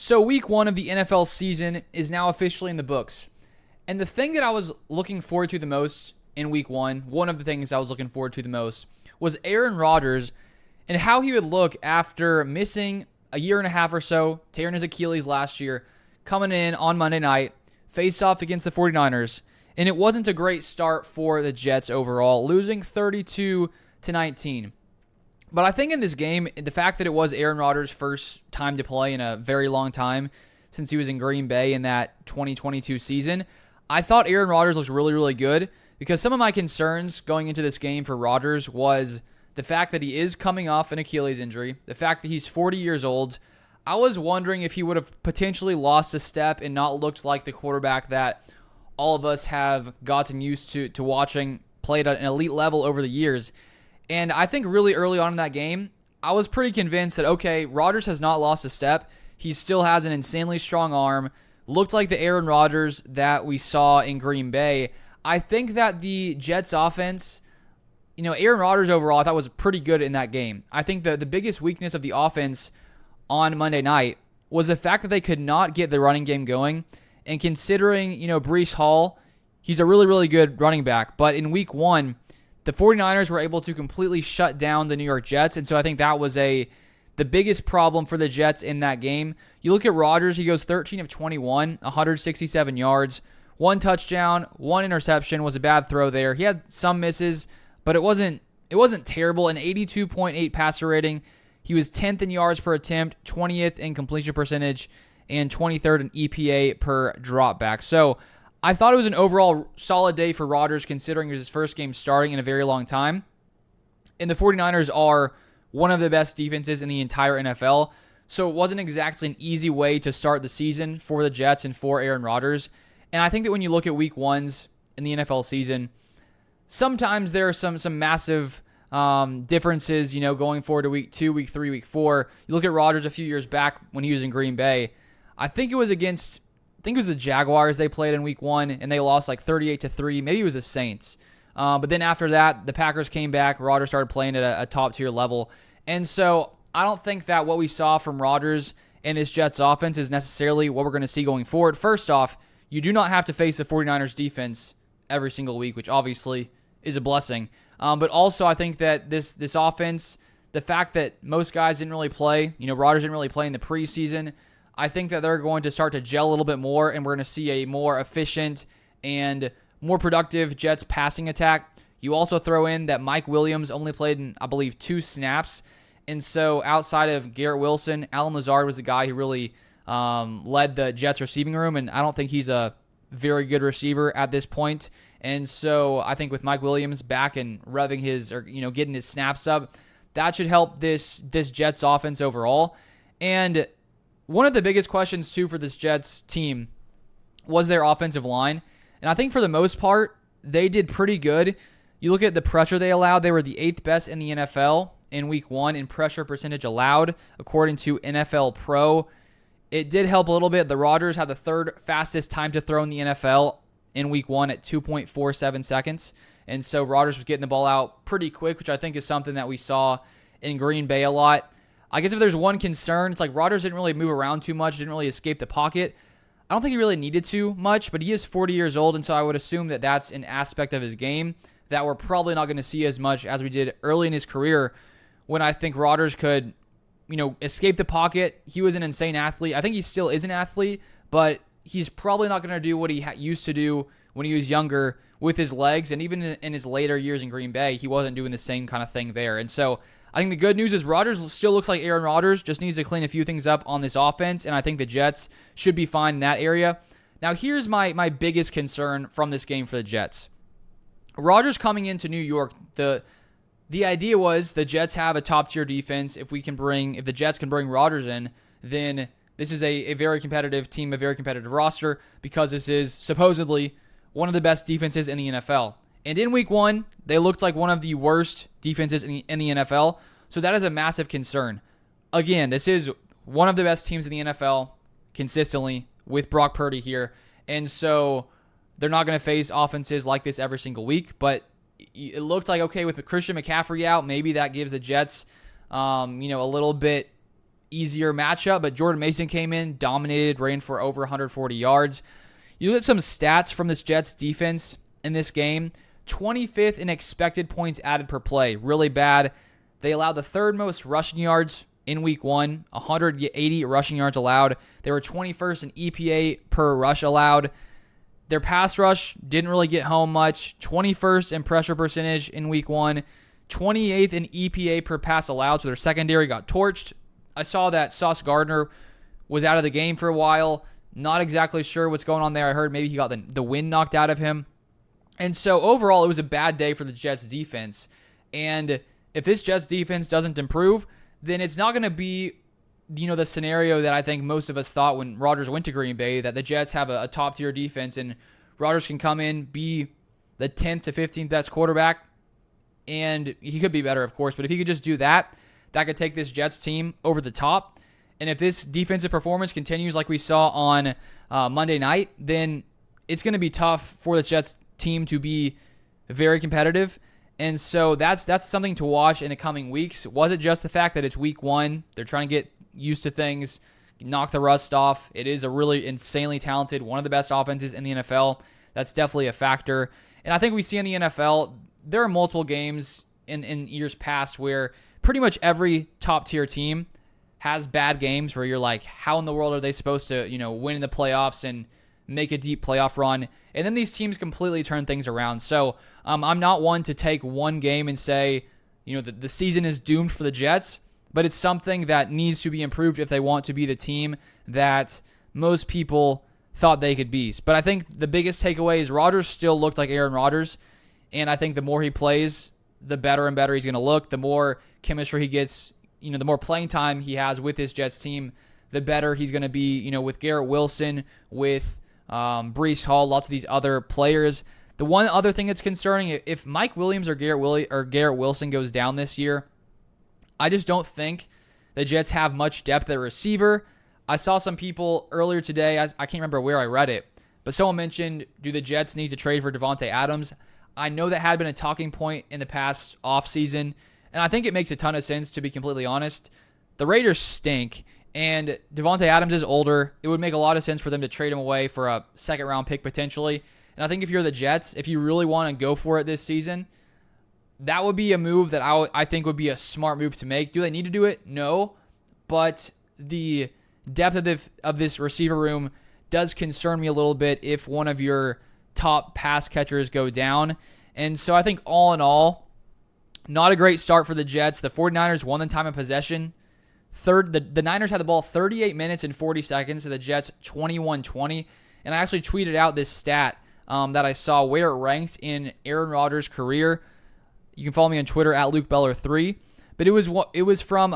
So week 1 of the NFL season is now officially in the books. And the thing that I was looking forward to the most in week 1, one of the things I was looking forward to the most, was Aaron Rodgers and how he would look after missing a year and a half or so, tearing his Achilles last year, coming in on Monday night, faced off against the 49ers. And it wasn't a great start for the Jets overall, losing 32-19. But I think in this game, the fact that it was Aaron Rodgers' first time to play in a very long time since he was in Green Bay in that 2022 season, I thought Aaron Rodgers looked really, really good because some of my concerns going into this game for Rodgers was the fact that he is coming off an Achilles injury, the fact that he's 40 years old. I was wondering if he would have potentially lost a step and not looked like the quarterback that all of us have gotten used to watching played at an elite level over the years. And I think really early on in that game, I was pretty convinced that, okay, Rodgers has not lost a step. He still has an insanely strong arm. Looked like the Aaron Rodgers that we saw in Green Bay. I think that the Jets offense, Aaron Rodgers overall, I thought was pretty good in that game. I think the biggest weakness of the offense on Monday night was the fact that they could not get the running game going. And considering, Breece Hall, he's a really, really good running back. But in week 1, the 49ers were able to completely shut down the New York Jets, and so I think that was the biggest problem for the Jets in that game. You look at Rodgers, he goes 13 of 21, 167 yards, 1 touchdown, 1 interception, was a bad throw there. He had some misses, but it wasn't terrible. An 82.8 passer rating. He was 10th in yards per attempt, 20th in completion percentage, and 23rd in EPA per dropback. So I thought it was an overall solid day for Rodgers considering it was his first game starting in a very long time. And the 49ers are one of the best defenses in the entire NFL. So it wasn't exactly an easy way to start the season for the Jets and for Aaron Rodgers. And I think that when you look at week 1s in the NFL season, sometimes there are some massive differences, going forward to week 2, week 3, week 4. You look at Rodgers a few years back when he was in Green Bay. I think it was the Jaguars they played in week 1, and they lost like 38-3. Maybe it was the Saints. But then after that, the Packers came back. Rodgers started playing at a top-tier level. And so I don't think that what we saw from Rodgers and this Jets offense is necessarily what we're going to see going forward. First off, you do not have to face the 49ers defense every single week, which obviously is a blessing. But also I think that this offense, the fact that most guys didn't really play, Rodgers didn't really play in the preseason, I think that they're going to start to gel a little bit more, and we're going to see a more efficient and more productive Jets passing attack. You also throw in that Mike Williams only played in, I believe, 2 snaps. And so outside of Garrett Wilson, Allen Lazard was the guy who really led the Jets receiving room, and I don't think he's a very good receiver at this point. And so I think with Mike Williams back and revving getting his snaps up, that should help this Jets offense overall. And one of the biggest questions, too, for this Jets team was their offensive line. And I think for the most part, they did pretty good. You look at the pressure they allowed. They were the 8th best in the NFL in week 1 in pressure percentage allowed, according to NFL Pro. It did help a little bit. The Rodgers had the 3rd fastest time to throw in the NFL in week 1 at 2.47 seconds. And so Rodgers was getting the ball out pretty quick, which I think is something that we saw in Green Bay a lot. I guess if there's one concern, it's like Rodgers didn't really move around too much, didn't really escape the pocket. I don't think he really needed to much, but he is 40 years old, and so I would assume that that's an aspect of his game that we're probably not going to see as much as we did early in his career when I think Rodgers could, escape the pocket. He was an insane athlete. I think he still is an athlete, but he's probably not going to do what he used to do when he was younger with his legs, and even in his later years in Green Bay, he wasn't doing the same kind of thing there. And so I think the good news is Rodgers still looks like Aaron Rodgers, just needs to clean a few things up on this offense, and I think the Jets should be fine in that area. Now, here's my biggest concern from this game for the Jets. Rodgers coming into New York, the idea was the Jets have a top-tier defense. If the Jets can bring Rodgers in, then this is a very competitive team, a very competitive roster, because this is supposedly one of the best defenses in the NFL. And in week 1, they looked like one of the worst defenses in the NFL. So that is a massive concern. Again, this is one of the best teams in the NFL consistently with Brock Purdy here. And so they're not going to face offenses like this every single week. But it looked like, okay, with Christian McCaffrey out, maybe that gives the Jets, a little bit easier matchup, but Jordan Mason came in, dominated, ran for over 140 yards. You look at some stats from this Jets defense in this game. 25th in expected points added per play. Really bad. They allowed the third most rushing yards in week 1, 180 rushing yards allowed. They were 21st in EPA per rush allowed. Their pass rush didn't really get home much. 21st in pressure percentage in week 1. 28th in EPA per pass allowed, so their secondary got torched. I saw that Sauce Gardner was out of the game for a while. Not exactly sure what's going on there. I heard maybe he got the wind knocked out of him. And so overall, it was a bad day for the Jets defense. And if this Jets defense doesn't improve, then it's not going to be, the scenario that I think most of us thought when Rodgers went to Green Bay, that the Jets have a top-tier defense and Rodgers can come in, be the 10th to 15th best quarterback, and he could be better, of course, but if he could just do that, that could take this Jets team over the top. And if this defensive performance continues like we saw on Monday night, then it's going to be tough for the Jets team to be very competitive. And so that's something to watch in the coming weeks. Was it just the fact that it's week 1? They're trying to get used to things, knock the rust off. It is a really insanely talented, one of the best offenses in the NFL. That's definitely a factor. And I think we see in the NFL, there are multiple games in years past where pretty much every top-tier team has bad games where you're like, how in the world are they supposed to, win in the playoffs and make a deep playoff run? And then these teams completely turn things around. So I'm not one to take one game and say, the season is doomed for the Jets, but it's something that needs to be improved if they want to be the team that most people thought they could be. But I think the biggest takeaway is Rodgers still looked like Aaron Rodgers, and I think the more he plays, the better and better he's going to look. The more chemistry he gets, the more playing time he has with his Jets team, the better he's going to be, with Garrett Wilson, with Breece Hall, lots of these other players. The one other thing that's concerning, if Mike Williams or Garrett Wilson goes down this year, I just don't think the Jets have much depth at receiver. I saw some people earlier today, I can't remember where I read it, but someone mentioned, do the Jets need to trade for Davante Adams? I know that had been a talking point in the past offseason, and I think it makes a ton of sense, to be completely honest. The Raiders stink, and Davante Adams is older. It would make a lot of sense for them to trade him away for a second-round pick potentially. And I think if you're the Jets, if you really want to go for it this season, that would be a move that I think would be a smart move to make. Do they need to do it? No. But the depth of this receiver room does concern me a little bit if one of your top pass catchers go down. And so I think all in all, not a great start for the Jets. The 49ers won the time of possession. The Niners had the ball 38 minutes and 40 seconds to the Jets 21-20. And I actually tweeted out this stat that I saw where it ranked in Aaron Rodgers' career. You can follow me on Twitter at LukeBeller3. But it was from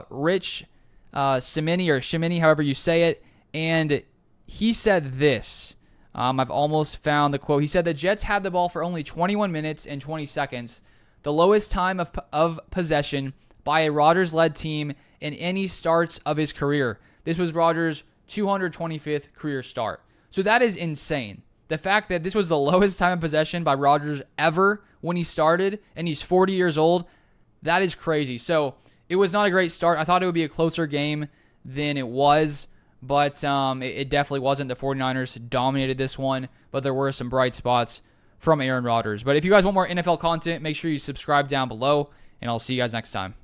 Rich Shimini, however you say it. And he said this. I've almost found the quote. He said the Jets had the ball for only 21 minutes and 20 seconds, the lowest time of possession by a Rodgers-led team in any starts of his career. This was Rodgers' 225th career start. So that is insane. The fact that this was the lowest time of possession by Rodgers ever when he started, and he's 40 years old, that is crazy. So it was not a great start. I thought it would be a closer game than it was, but it definitely wasn't. The 49ers dominated this one, but there were some bright spots from Aaron Rodgers. But if you guys want more NFL content, make sure you subscribe down below, and I'll see you guys next time.